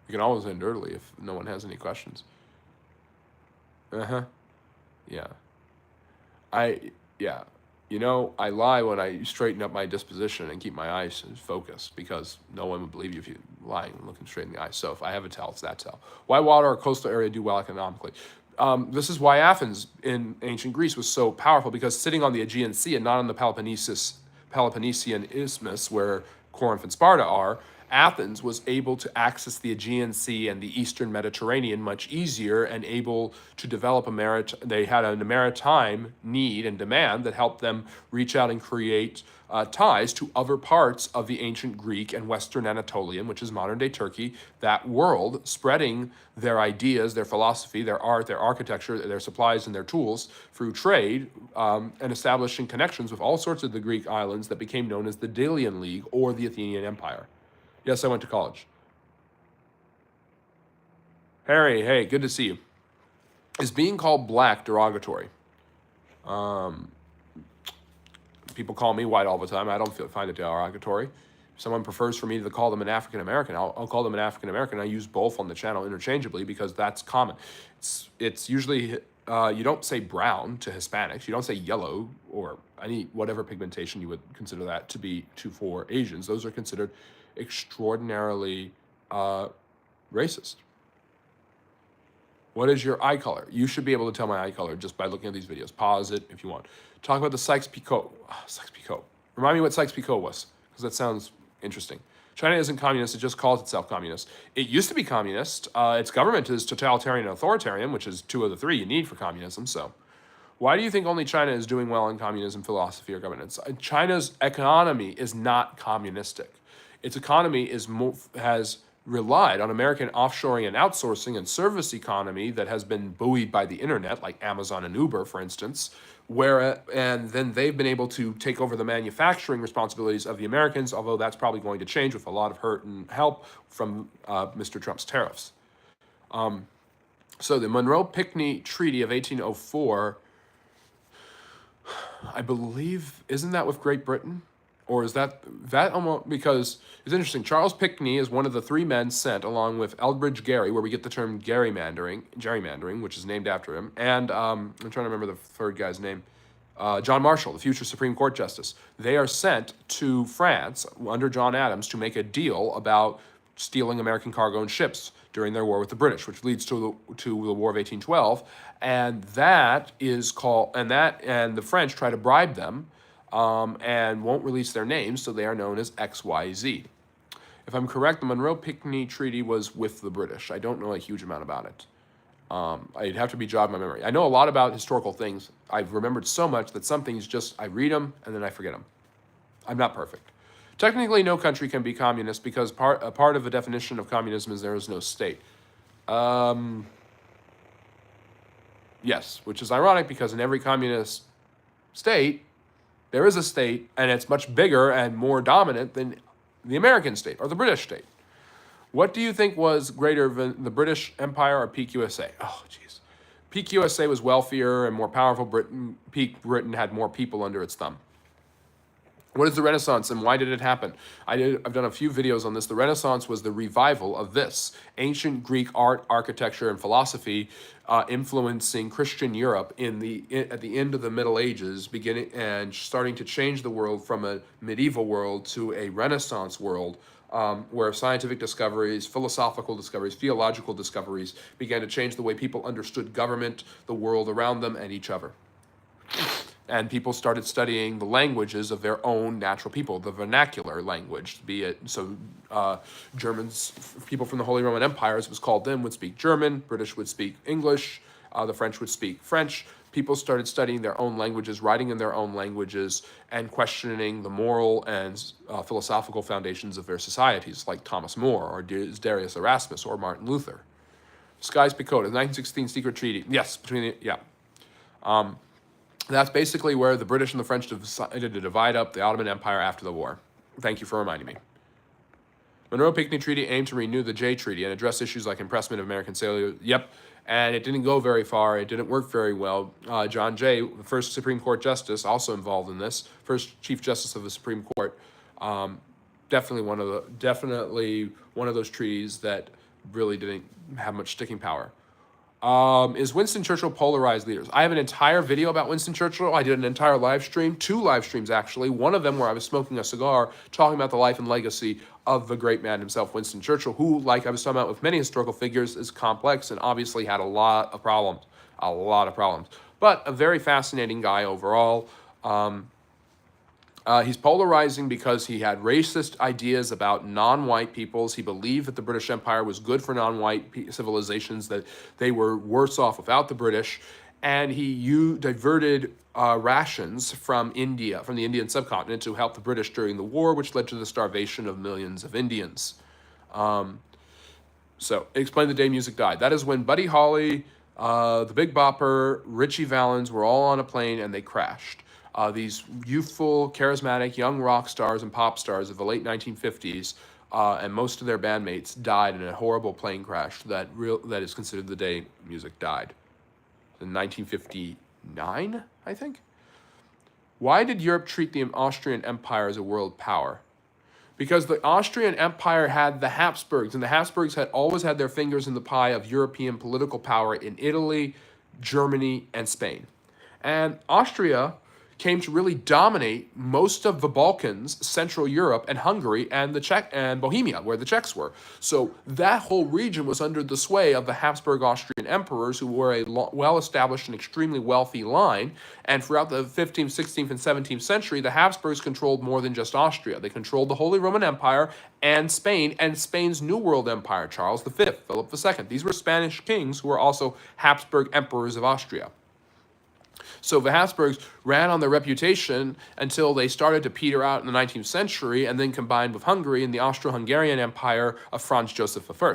We can always end early if no one has any questions. Yeah. Yeah. You know, I lie when I straighten up my disposition and keep my eyes focused because no one would believe you if you're lying and looking straight in the eyes. So if I have a tell, it's that tell. Why water or coastal area do well economically? This is why Athens in ancient Greece was so powerful, because sitting on the Aegean Sea and not on the Peloponnesian Isthmus where Corinth and Sparta are, Athens was able to access the Aegean Sea and the Eastern Mediterranean much easier and able to develop they had a maritime need and demand that helped them reach out and create ties to other parts of the ancient Greek and Western Anatolian, which is modern-day Turkey, that world, spreading their ideas, their philosophy, their art, their architecture, their supplies, and their tools through trade, and establishing connections with all sorts of the Greek islands that became known as the Delian League or the Athenian Empire. Yes, I went to college. Harry, hey, good to see you. Is being called black derogatory? People call me white all the time. I don't find it derogatory. If someone prefers for me to call them an African American, I'll call them an African American. I use both on the channel interchangeably because that's common. It's usually you don't say brown to Hispanics. You don't say yellow or whatever pigmentation you would consider that to be for Asians. Those are considered extraordinarily racist. What is your eye color? You should be able to tell my eye color just by looking at these videos. Pause it if you want. Talk about the Sykes-Picot. Sykes-Picot. Remind me what Sykes-Picot was, because that sounds interesting. China isn't communist, it just calls itself communist. It used to be communist. Its government is totalitarian and authoritarian, which is two of the three you need for communism, so. Why do you think only China is doing well in communism, philosophy, or governance? China's economy is not communistic. Its economy has relied on American offshoring and outsourcing and service economy that has been buoyed by the internet, like Amazon and Uber, for instance, and then they've been able to take over the manufacturing responsibilities of the Americans, although that's probably going to change with a lot of hurt and help from Mr. Trump's tariffs. So the Monroe-Pinckney Treaty of 1804, I believe, isn't that with Great Britain? Or is that almost, because it's interesting, Charles Pinckney is one of the three men sent along with Elbridge Gerry, where we get the term gerrymandering, which is named after him, and I'm trying to remember the third guy's name, John Marshall, the future Supreme Court Justice. They are sent to France under John Adams to make a deal about stealing American cargo and ships during their war with the British, which leads to the War of 1812, and that is called, and the French try to bribe them, and won't release their names, so they are known as XYZ. If I'm correct, the Monroe-Pinckney Treaty was with the British. I don't know a huge amount about it. I'd have to be jogged my memory. I know a lot about historical things. I've remembered so much that some things just, I read them and then I forget them. I'm not perfect. Technically, no country can be communist because a part of the definition of communism is there is no state. Yes, which is ironic because in every communist state, there is a state, and it's much bigger and more dominant than the American state or the British state. What do you think was greater than the British Empire or peak USA? Oh, jeez. Peak USA was wealthier and more powerful. Peak Britain had more people under its thumb. What is the Renaissance and why did it happen? I've done a few videos on this. The Renaissance was the revival of this ancient Greek art, architecture, and philosophy influencing Christian Europe at the end of the Middle Ages, beginning and starting to change the world from a medieval world to a Renaissance world, where scientific discoveries, philosophical discoveries, theological discoveries began to change the way people understood government, the world around them, and each other. And people started studying the languages of their own natural people, the vernacular language, be it, so Germans, people from the Holy Roman Empire, as it was called then, would speak German, British would speak English, the French would speak French. People started studying their own languages, writing in their own languages, and questioning the moral and philosophical foundations of their societies, like Thomas More, or Darius Erasmus, or Martin Luther. Sykes-Picot, the 1916 secret treaty. Yes, that's basically where the British and the French decided to divide up the Ottoman Empire after the war. Thank you for reminding me. Monroe-Pinckney Treaty aimed to renew the Jay Treaty and address issues like impressment of American sailors. Yep, and it didn't go very far. It didn't work very well. John Jay, the first Supreme Court justice, also involved in this, first Chief Justice of the Supreme Court, definitely one of those treaties that really didn't have much sticking power. Is Winston Churchill polarized leaders? I have an entire video about Winston Churchill. I did an entire live stream, 2 live streams actually. One of them where I was smoking a cigar, talking about the life and legacy of the great man himself, Winston Churchill, who, like I was talking about with many historical figures, is complex and obviously had a lot of problems. But a very fascinating guy overall. He's polarizing because he had racist ideas about non-white peoples. He believed that the British Empire was good for non-white civilizations, that they were worse off without the British. And he diverted rations from India, from the Indian subcontinent, to help the British during the war, which led to the starvation of millions of Indians. So, Explain the Day Music Died. That is when Buddy Holly, the Big Bopper, Ritchie Valens were all on a plane and they crashed. These youthful, charismatic, young rock stars and pop stars of the late 1950s, and most of their bandmates died in a horrible plane crash that is considered the day music died. In 1959, I think? Why did Europe treat the Austrian Empire as a world power? Because the Austrian Empire had the Habsburgs, and the Habsburgs had always had their fingers in the pie of European political power in Italy, Germany, and Spain. And Austria came to really dominate most of the Balkans, Central Europe, and Hungary, and the Czech and Bohemia, where the Czechs were. So that whole region was under the sway of the Habsburg Austrian emperors, who were a well-established and extremely wealthy line. And throughout the 15th, 16th, and 17th century, the Habsburgs controlled more than just Austria. They controlled the Holy Roman Empire and Spain's New World Empire, Charles V, Philip II. These were Spanish kings who were also Habsburg emperors of Austria. So the Habsburgs ran on their reputation until they started to peter out in the 19th century and then combined with Hungary in the Austro-Hungarian Empire of Franz Joseph I.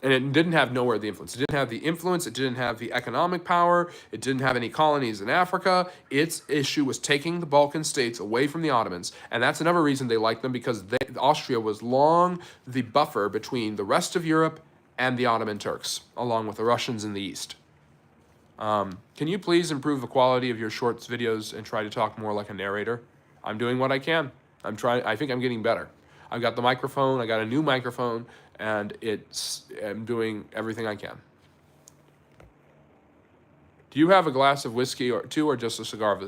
And it didn't have nowhere the influence. It didn't have the influence. It didn't have the economic power. It didn't have any colonies in Africa. Its issue was taking the Balkan states away from the Ottomans. And that's another reason they liked them, because Austria was long the buffer between the rest of Europe and the Ottoman Turks, along with the Russians in the east. Can you please improve the quality of your shorts videos and try to talk more like a narrator? I'm doing what I can. I think I'm getting better. I've got the microphone, I got a new microphone, and I'm doing everything I can. Do you have a glass of whiskey or 2 or just a cigar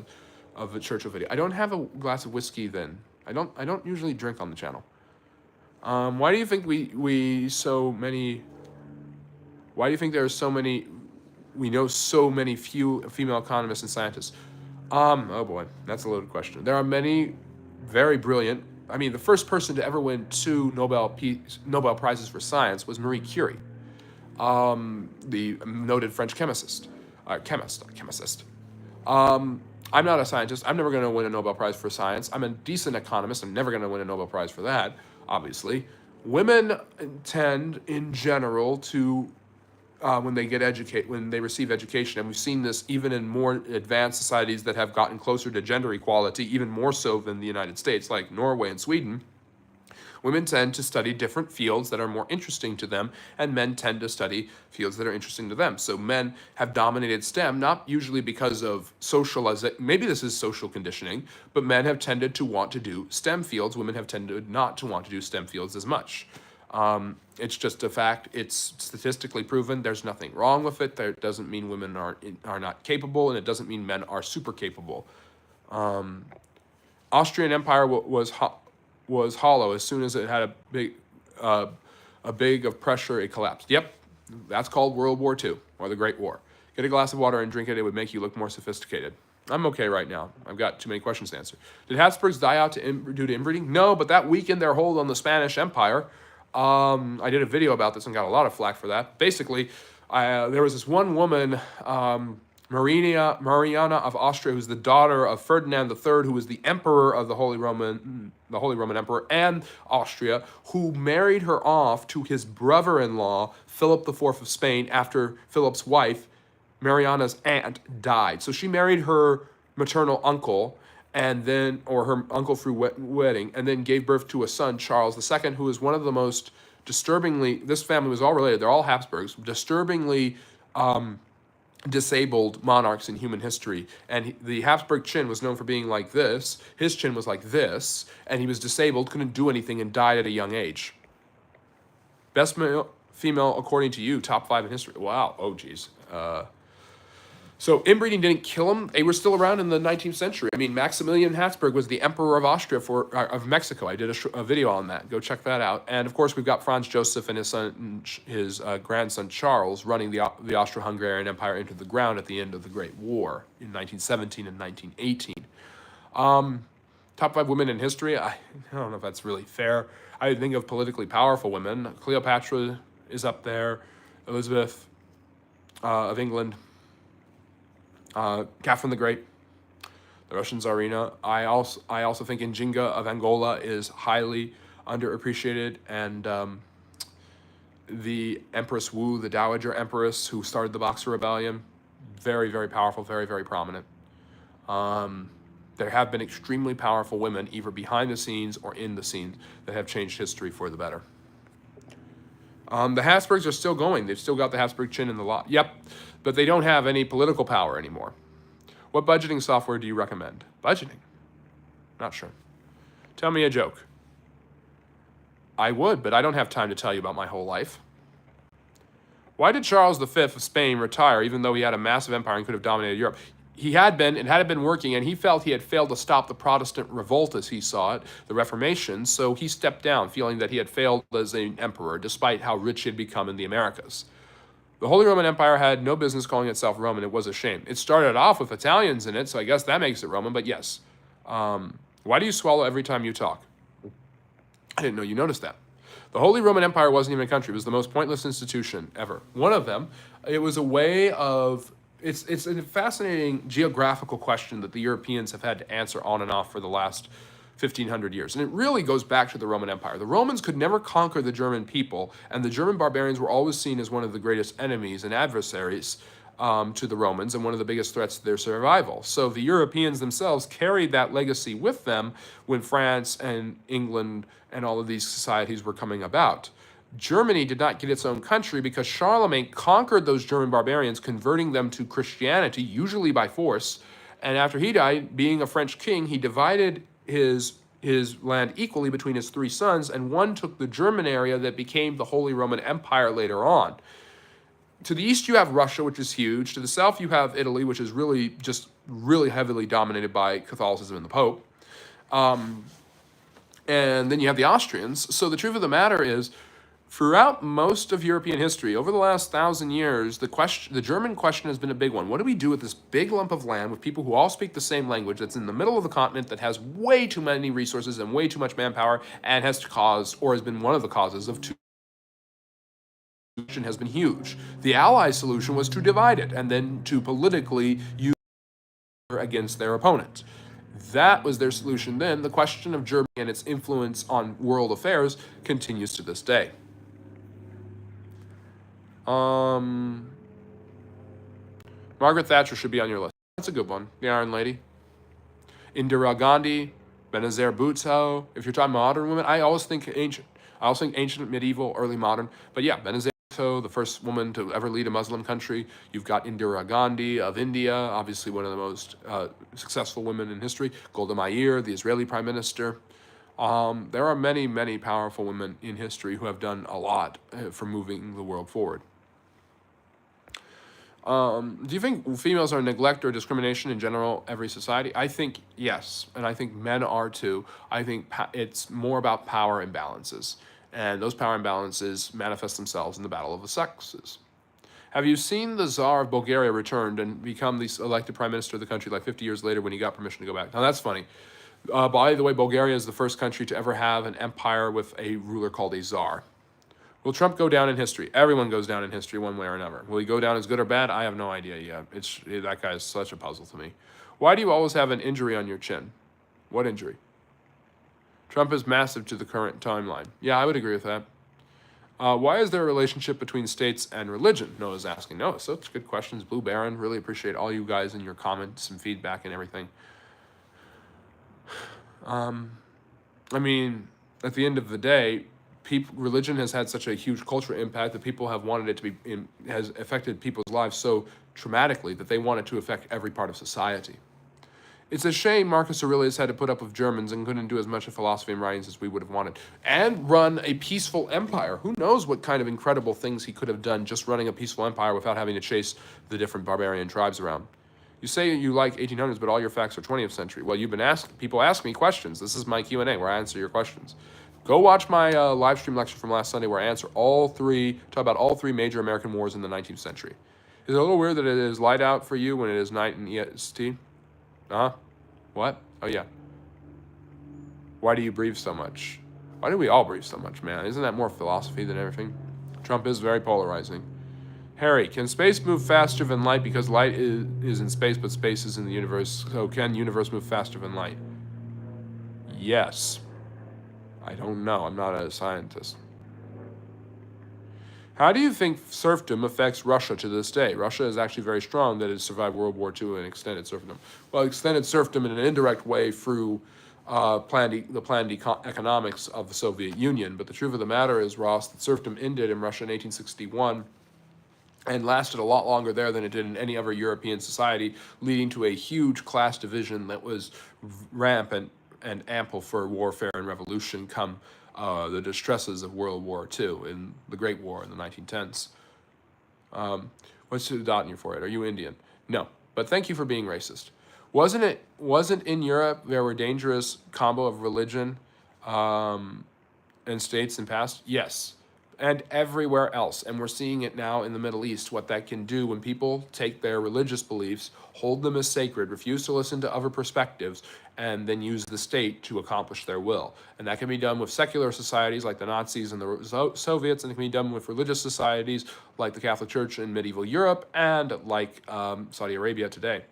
of the Churchill video? I don't have a glass of whiskey then. I don't usually drink on the channel. Why do you think why do you think there are so many we know so many few female economists and scientists? Oh boy, that's a loaded question. There are many very brilliant. I mean, the first person to ever win 2 Nobel Prizes for science was Marie Curie. the noted French chemist. I'm not a scientist. I'm never going to win a Nobel Prize for science. I'm a decent economist. I'm never going to win a Nobel Prize for that, obviously. Women tend, in general, to when they receive education, and we've seen this even in more advanced societies that have gotten closer to gender equality, even more so than the United States, like Norway and Sweden. Women tend to study different fields that are more interesting to them, and men tend to study fields that are interesting to them. So men have dominated STEM, not usually because of socialization, maybe this is social conditioning, but men have tended to want to do STEM fields. Women have tended not to want to do STEM fields as much. It's just a fact. It's statistically proven. There's nothing wrong with it. That doesn't mean women are not capable, and it doesn't mean men are super capable. Austrian Empire was hollow. As soon as it had a big of pressure, it collapsed. Yep, that's called World War II, or the Great War. Get a glass of water and drink it. It would make you look more sophisticated. I'm okay right now. I've got too many questions to answer. Did Habsburgs die out due to inbreeding? No, but that weakened their hold on the Spanish Empire. I did a video about this and got a lot of flack for that. Basically, there was this one woman, Mariana of Austria, who's the daughter of Ferdinand III, who was the emperor of the Holy Roman Emperor and Austria, who married her off to his brother-in-law, Philip IV of Spain, after Philip's wife, Mariana's aunt, died. So she married her maternal uncle, and then, or her uncle through wedding, and then gave birth to a son, Charles II, who is one of the most disturbingly, this family was all related, they're all Habsburgs, disturbingly disabled monarchs in human history. And the Habsburg chin was known for being like this, his chin was like this, and he was disabled, couldn't do anything, and died at a young age. Best female according to you, top 5 in history. Wow, oh geez. So inbreeding didn't kill them. They were still around in the 19th century. I mean, Maximilian Habsburg was the emperor of Austria of Mexico. I did a video on that. Go check that out. And of course, we've got Franz Joseph and his grandson Charles running the Austro-Hungarian Empire into the ground at the end of the Great War in 1917 and 1918. Top 5 women in history. I don't know if that's really fair. I think of politically powerful women. Cleopatra is up there. Elizabeth of England. Catherine the Great, the Russian Tsarina. I also think Njinga of Angola is highly underappreciated, and the Empress Wu, the Dowager Empress who started the Boxer Rebellion, very, very powerful, very, very prominent. There have been extremely powerful women, either behind the scenes or in the scenes, that have changed history for the better. The Habsburgs are still going. They've still got the Habsburg chin in the lot. Yep, but they don't have any political power anymore. What budgeting software do you recommend? Budgeting? Not sure. Tell me a joke. I would, but I don't have time to tell you about my whole life. Why did Charles V of Spain retire even though he had a massive empire and could have dominated Europe? It had been working, and he felt he had failed to stop the Protestant revolt as he saw it, the Reformation, so he stepped down, feeling that he had failed as an emperor, despite how rich he had become in the Americas. The Holy Roman Empire had no business calling itself Roman. It was a shame. It started off with Italians in it, so I guess that makes it Roman, but yes. Why do you swallow every time you talk? I didn't know you noticed that. The Holy Roman Empire wasn't even a country. It was the most pointless institution ever. One of them, it was a way of... It's a fascinating geographical question that the Europeans have had to answer on and off for the last 1,500 years. And it really goes back to the Roman Empire. The Romans could never conquer the German people, and the German barbarians were always seen as one of the greatest enemies and adversaries to the Romans, and one of the biggest threats to their survival. So the Europeans themselves carried that legacy with them when France and England and all of these societies were coming about. Germany did not get its own country because Charlemagne conquered those German barbarians, converting them to Christianity, usually by force. And after he died, being a French king, he divided his land equally between his 3 sons, and one took the German area that became the Holy Roman Empire later on. To the east, you have Russia, which is huge. To the south, you have Italy, which is really heavily dominated by Catholicism and the Pope. And then you have the Austrians. So the truth of the matter is, throughout most of European history, over the last 1,000 years, the German question has been a big one. What do we do with this big lump of land with people who all speak the same language that's in the middle of the continent that has way too many resources and way too much manpower and has caused, or has been one of the causes of solution has been huge. The Allies' solution was to divide it and then to politically use it against their opponent. That was their solution then. The question of Germany and its influence on world affairs continues to this day. Margaret Thatcher should be on your list. That's a good one. The Iron Lady. Indira Gandhi, Benazir Bhutto. If you're talking modern women, I always think ancient. I also think ancient, medieval, early modern. But yeah, Benazir Bhutto, the first woman to ever lead a Muslim country. You've got Indira Gandhi of India, obviously one of the most successful women in history. Golda Meir, the Israeli prime minister. There are many, many powerful women in history who have done a lot for moving the world forward. Do you think females are neglect or discrimination in general every society? I think yes, and I think men are too. I think it's more about power imbalances, and those power imbalances manifest themselves in the battle of the sexes. Have you seen the Tsar of Bulgaria returned and become the elected prime minister of the country like 50 years later when he got permission to go back? Now that's funny. By the way, Bulgaria is the first country to ever have an empire with a ruler called a Tsar. Will Trump go down in history? Everyone goes down in history one way or another. Will he go down as good or bad? I have no idea yet. That guy is such a puzzle to me. Why do you always have an injury on your chin? What injury? Trump is massive to the current timeline. Yeah, I would agree with that. Why is there a relationship between states and religion? Noah's asking. No, such good questions. Blue Baron, really appreciate all you guys and your comments and feedback and everything. I mean, at the end of the day, religion has had such a huge cultural impact that people have wanted it to be has affected people's lives so traumatically that they want it to affect every part of society. It's a shame Marcus Aurelius had to put up with Germans and couldn't do as much of philosophy and writings as we would have wanted, and run a peaceful empire. Who knows what kind of incredible things he could have done just running a peaceful empire without having to chase the different barbarian tribes around. You say you like 1800s, but all your facts are 20th century. Well, you've been people ask me questions. This is my Q&A where I answer your questions. Go watch my live stream lecture from last Sunday where I answer talk about all three major American wars in the 19th century. Is it a little weird that it is light out for you when it is night in EST? What? Oh, yeah. Why do you breathe so much? Why do we all breathe so much, man? Isn't that more philosophy than everything? Trump is very polarizing. Harry, can space move faster than light because light is in space, but space is in the universe? So can universe move faster than light? Yes. I don't know. I'm not a scientist. How do you think serfdom affects Russia to this day? Russia is actually very strong that it survived World War II and extended serfdom. Well, extended serfdom in an indirect way through the planned economics of the Soviet Union. But the truth of the matter is, Ross, that serfdom ended in Russia in 1861 and lasted a lot longer there than it did in any other European society, leading to a huge class division that was rampant and ample for warfare and revolution come the distresses of World War II and the Great War in the 1910s. What's the dot in your forehead? Are you Indian? No, but thank you for being racist. Wasn't in Europe there were dangerous combo of religion and states in past? Yes, and everywhere else. And we're seeing it now in the Middle East, what that can do when people take their religious beliefs, hold them as sacred, refuse to listen to other perspectives, and then use the state to accomplish their will. And that can be done with secular societies like the Nazis and the Soviets, and it can be done with religious societies like the Catholic Church in medieval Europe and like Saudi Arabia today.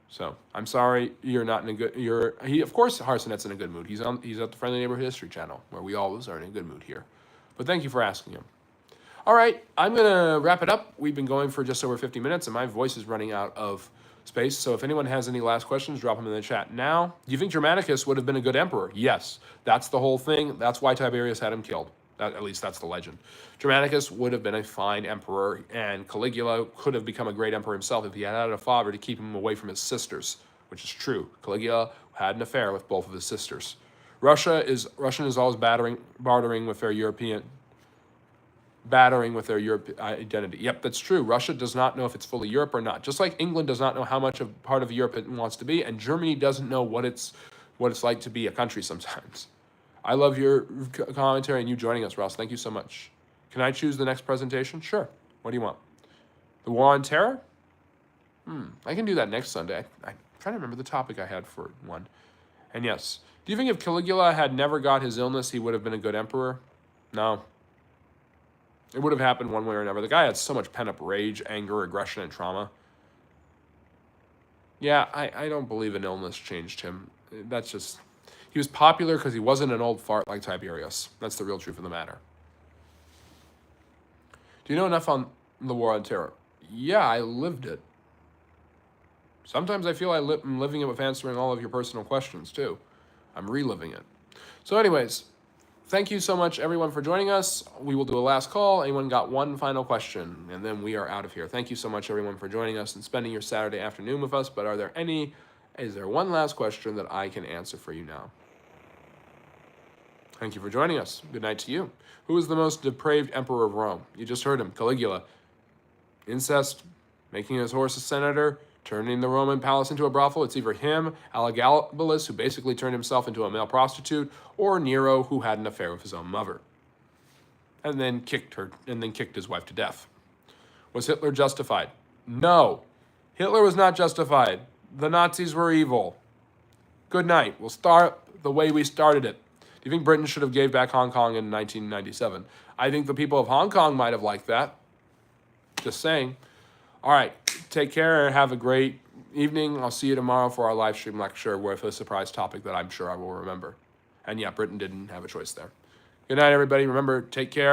So I'm sorry you're not in a good. Of course Harsinet's in a good mood. He's at the Friendly Neighborhood History channel where we always are in a good mood here. But thank you for asking him. All right, I'm gonna wrap it up. We've been going for just over 50 minutes, and my voice is running out of space. So if anyone has any last questions, drop them in the chat now. Do you think Germanicus would have been a good emperor? Yes, that's the whole thing. That's why Tiberius had him killed. At least that's the legend. Germanicus would have been a fine emperor, and Caligula could have become a great emperor himself if he had had a father to keep him away from his sisters, which is true. Caligula had an affair with both of his sisters. Russia is always bartering with their European identity. Yep, that's true. Russia does not know if it's fully Europe or not. Just like England does not know how much of part of Europe it wants to be, and Germany doesn't know what it's like to be a country sometimes. I love your commentary and you joining us, Ross. Thank you so much. Can I choose the next presentation? Sure. What do you want? The War on Terror? I can do that next Sunday. I'm trying to remember the topic I had for one. And yes, do you think if Caligula had never got his illness, he would have been a good emperor? No. It would have happened one way or another. The guy had so much pent-up rage, anger, aggression, and trauma. Yeah, I don't believe an illness changed him. That's just... He was popular because he wasn't an old fart like Tiberius. That's the real truth of the matter. Do you know enough on the War on Terror? Yeah, I lived it. Sometimes I feel I'm living it with answering all of your personal questions, too. I'm reliving it. So anyways, thank you so much, everyone, for joining us. We will do a last call. Anyone got one final question? And then we are out of here. Thank you so much, everyone, for joining us and spending your Saturday afternoon with us. But is there one last question that I can answer for you now? Thank you for joining us. Good night to you. Who is the most depraved emperor of Rome? You just heard him, Caligula. Incest, making his horse a senator, turning the Roman palace into a brothel. It's either him, Elagabalus, who basically turned himself into a male prostitute, or Nero, who had an affair with his own mother, and then kicked his wife to death. Was Hitler justified? No. Hitler was not justified. The Nazis were evil. Good night. We'll start the way we started it. Do you think Britain should have gave back Hong Kong in 1997? I think the people of Hong Kong might have liked that. Just saying. All right. Take care and have a great evening. I'll see you tomorrow for our live stream lecture with a surprise topic that I'm sure I will remember. And yeah, Britain didn't have a choice there. Good night, everybody. Remember, take care.